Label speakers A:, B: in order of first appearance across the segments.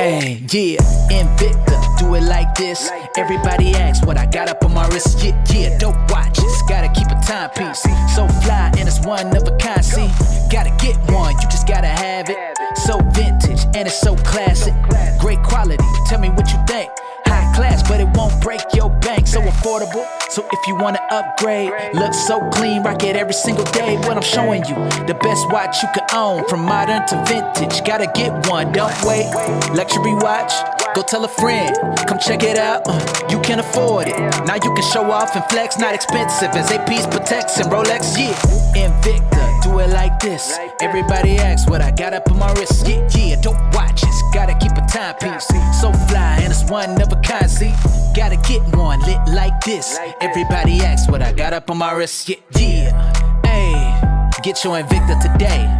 A: Hey, yeah, Invicta, do it like this. Everybody asks what I got up on my wrist. Yeah, dope watches, gotta keep a timepiece. So fly and it's one of a kind. See, gotta get one, you just gotta have it. So vintage and it's so classic. Great quality, tell me what you think. High class, but it won't break your bank. So affordable, so if you wanna upgrade, look so clean, rock it every single day. What I'm showing you, the best watch you could own. From modern to vintage, gotta get one, don't wait. Luxury watch, go tell a friend, come check it out, you can afford it. Now you can show off and flex, not expensive as AP's Protects and Rolex, yeah. Invicta, do it like this. Everybody asks what I got up on my wrist. Yeah, dope watches, gotta keep a timepiece. So fly and it's one of a kind, see. Gotta get one lit like this. Everybody asks what I got up on my wrist. Yeah. Hey, get your Invicta today.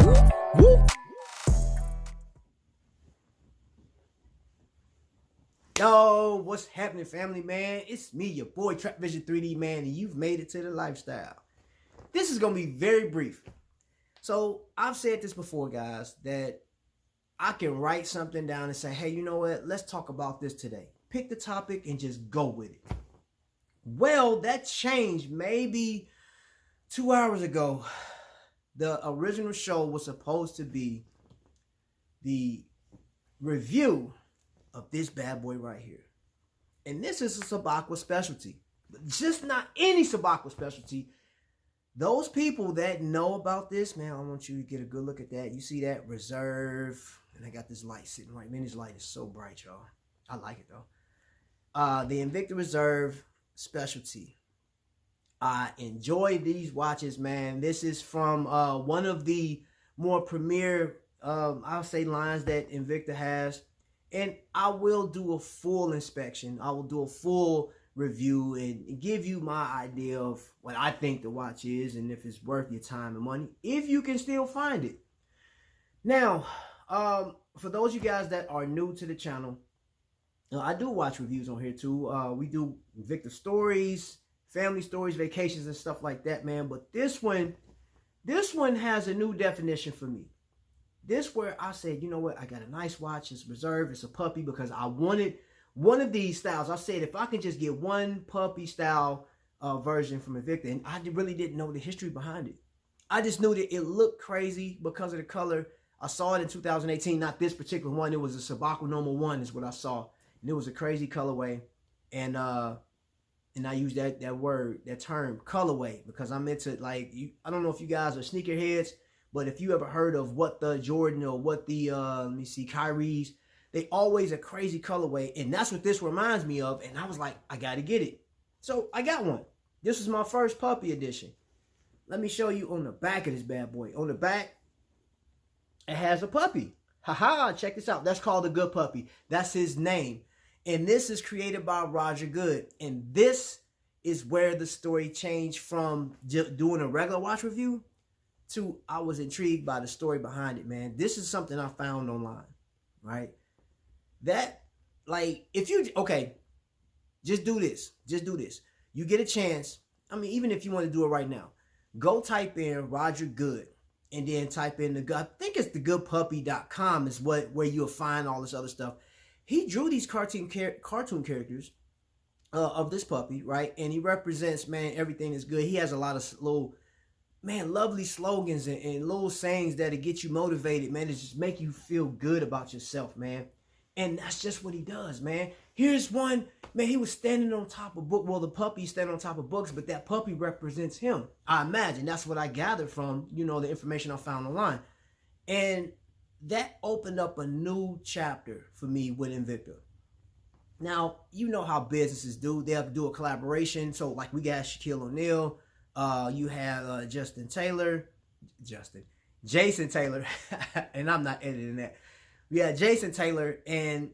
A: Woo.
B: Yo, what's happening, family, man? It's me, your boy Trapvision 3D, man, and you've made it to the lifestyle. This is gonna be very brief. So I've said this before, guys, that I can write something down and say, hey, you know what? Let's talk about this today. Pick the topic and just go with it. Well, that changed maybe 2 hours ago. The original show was supposed to be the review of this bad boy right here. And this is a Sabakwa specialty. Just not any Sabakwa specialty. Those people that know about this, man, I want you to get a good look at that. You see that reserve, and I got this light sitting right. Man, this light is so bright, y'all. I like it, though. The Invicta Reserve specialty. I enjoy these watches, man. This is from one of the more premier, I'll say, lines that Invicta has. And I will do a full inspection. I will do a full review and give you my idea of what I think the watch is and if it's worth your time and money, if you can still find it. Now, for those of you guys that are new to the channel, I do watch reviews on here too. We do Invicta stories, family stories, vacations, and stuff like that, man. But this one has a new definition for me. This where I said, you know what, I got a nice watch. It's reserved. It's a puppy because I wanted one of these styles. I said if I can just get one puppy style version from Invicta, and I really didn't know the history behind it. I just knew that it looked crazy because of the color. I saw it in 2018, not this particular one. It was a Sabakwa Normal 1 is what I saw. And it was a crazy colorway. And I use that term, colorway, because I'm into, like, I don't know if you guys are sneakerheads, but if you ever heard of what the Jordan or what the, let me see, Kyrie's, they always a crazy colorway. And that's what this reminds me of. And I was like, I got to get it. So I got one. This is my first puppy edition. Let me show you on the back of this bad boy. On the back, it has a puppy. Haha, check this out. That's called the Good Puppy. That's his name. And this is created by Roger Good. And this is where the story changed from doing a regular watch review to I was intrigued by the story behind it, man. This is something I found online, right? That, like, if you, okay, just do this. Just do this. You get a chance. I mean, even if you want to do it right now, go type in Roger Good and then type in I think it's thegoodpuppy.com is where you'll find all this other stuff. He drew these cartoon characters of this puppy, right? And he represents, man, everything is good. He has a lot of little, man, lovely slogans and little sayings that'll get you motivated, man, to just make you feel good about yourself, man. And that's just what he does, man. Here's one, man, he was standing on top of book. Well, the puppy standing on top of books, but that puppy represents him. I imagine that's what I gathered from, you know, the information I found online. And that opened up a new chapter for me with Invicta. Now, you know how businesses do. They'll do a collaboration. So, like, we got Shaquille O'Neal. You have Jason Taylor. And I'm not editing that. Yeah, Jason Taylor, and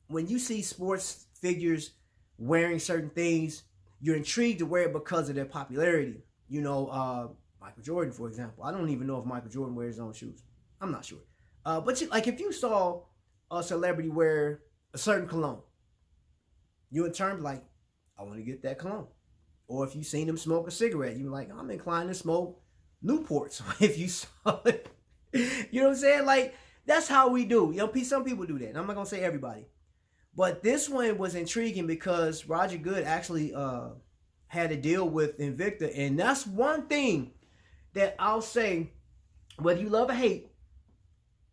B: when you see sports figures wearing certain things, you're intrigued to wear it because of their popularity. You know, Michael Jordan, for example. I don't even know if Michael Jordan wears his own shoes. I'm not sure. But like, if you saw a celebrity wear a certain cologne, you in turn be like, I want to get that cologne. Or if you seen him smoke a cigarette, you're like, I'm inclined to smoke Newports. If you saw it, you know what I'm saying? Like, That's how we do. You know, some people do that. And I'm not gonna say everybody. But this one was intriguing because Roger Good actually had a deal with Invicta. And that's one thing that I'll say, whether you love or hate,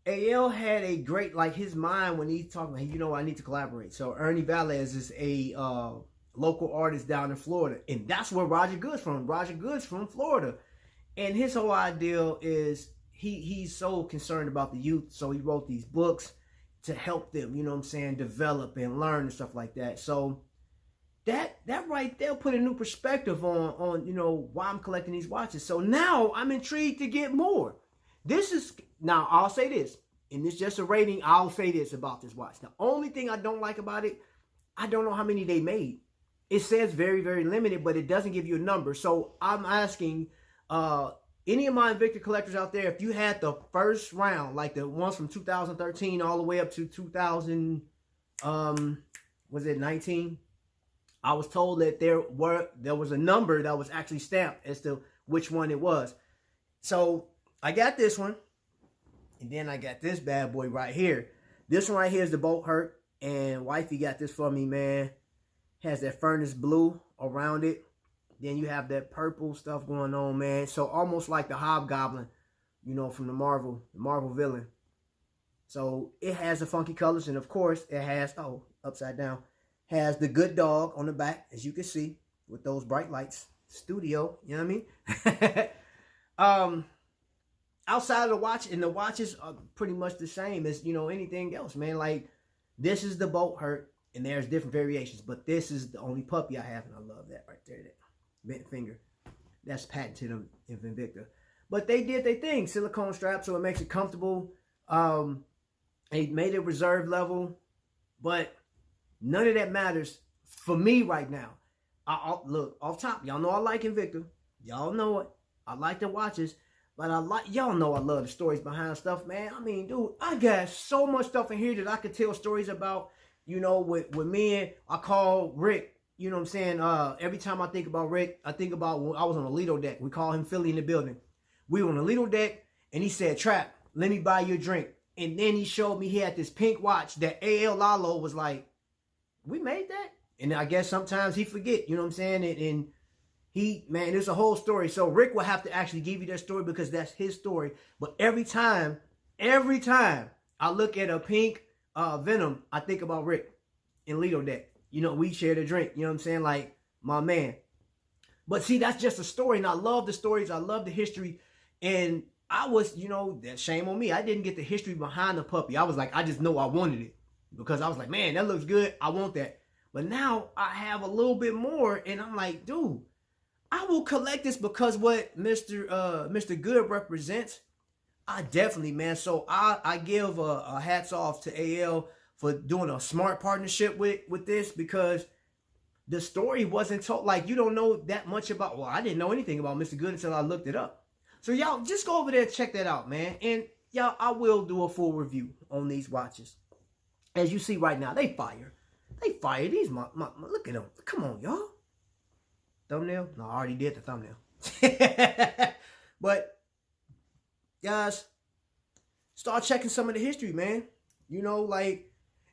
B: AL had a great, like, his mind when he's talking about, you know, I need to collaborate. So Ernie Valles is a local artist down in Florida. And that's where Roger Good's from. Roger Good's from Florida. And his whole idea is he's so concerned about the youth. So he wrote these books to help them, you know what I'm saying, develop and learn and stuff like that. So that right there put a new perspective on you know, why I'm collecting these watches. So now I'm intrigued to get more. This is, now I'll say this, and it's just a rating, I'll say this about this watch. The only thing I don't like about it, I don't know how many they made. It says very, very limited, but it doesn't give you a number. So I'm asking any of my Invicta collectors out there, if you had the first round, like the ones from 2013 all the way up to 2000, was it 19? I was told that there was a number that was actually stamped as to which one it was. So I got this one, and then I got this bad boy right here. This one right here is the Bolt Hurt, and wifey got this for me, man. Has that furnace blue around it. Then you have that purple stuff going on, man. So almost like the Hobgoblin, you know, from the Marvel villain. So it has the funky colors, and of course it has, oh, upside down, has the good dog on the back, as you can see, with those bright lights. Studio, you know what I mean? Outside of the watch, and the watches are pretty much the same as, you know, anything else, man. Like, this is the Bolt Hurt, and there's different variations, but this is the only puppy I have, and I love that right there, that bent finger. That's patented of Invicta. But they did their thing, silicone strap, so it makes it comfortable. They made it reserve level, but none of that matters for me right now. Look, off top, y'all know I like Invicta. Y'all know it. I like the watches. But y'all know I love the stories behind stuff, man. I mean, dude, I got so much stuff in here that I could tell stories about, you know, with me. And I call Rick, you know what I'm saying? Every time I think about Rick, I think about when I was on a Lido deck. We call him Philly in the building. We were on a Lido deck, and he said, Trap, let me buy you a drink. And then he showed me he had this pink watch that A.L. Lalo was like, we made that? And I guess sometimes he forget, you know what I'm saying? And he, man, there's a whole story. So Rick will have to actually give you that story because that's his story. But every time I look at a pink Venom, I think about Rick in Lido deck. You know, we shared a drink, you know what I'm saying? Like, my man. But see, that's just a story. And I love the stories. I love the history. And I was, you know, that shame on me. I didn't get the history behind the puppy. I was like, I just know I wanted it. Because I was like, man, that looks good. I want that. But now I have a little bit more. And I'm like, dude, I will collect this because what Mr. Good represents, I definitely, man. So I give a hats off to AL for doing a smart partnership with this, because the story wasn't told. Like, you don't know that much about, well, I didn't know anything about Mr. Good until I looked it up. So y'all just go over there and check that out, man. And y'all, I will do a full review on these watches. As you see right now, they fire. They fire. These, look at them. Come on, y'all. Thumbnail? No, I already did the thumbnail. But, guys, start checking some of the history, man. You know, like,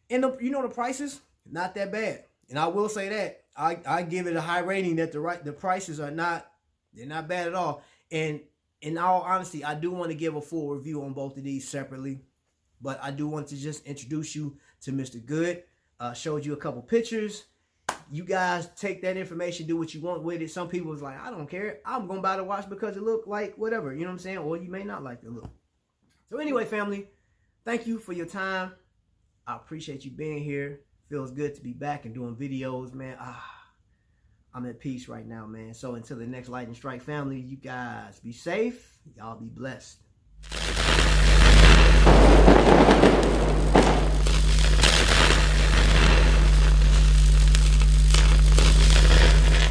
B: and you know the prices? Not that bad. And I will say that. I give it a high rating that the prices are they're not bad at all. And in all honesty, I do want to give a full review on both of these separately. But I do want to just introduce you to Mr. Good. Showed you a couple pictures. You guys take that information, do what you want with it. Some people was like, I don't care. I'm going to buy the watch because it look like whatever. You know what I'm saying? Or you may not like the look. So anyway, family, thank you for your time. I appreciate you being here. Feels good to be back and doing videos, man. I'm at peace right now, man. So until the next Lightning Strike, family, you guys be safe. Y'all be blessed.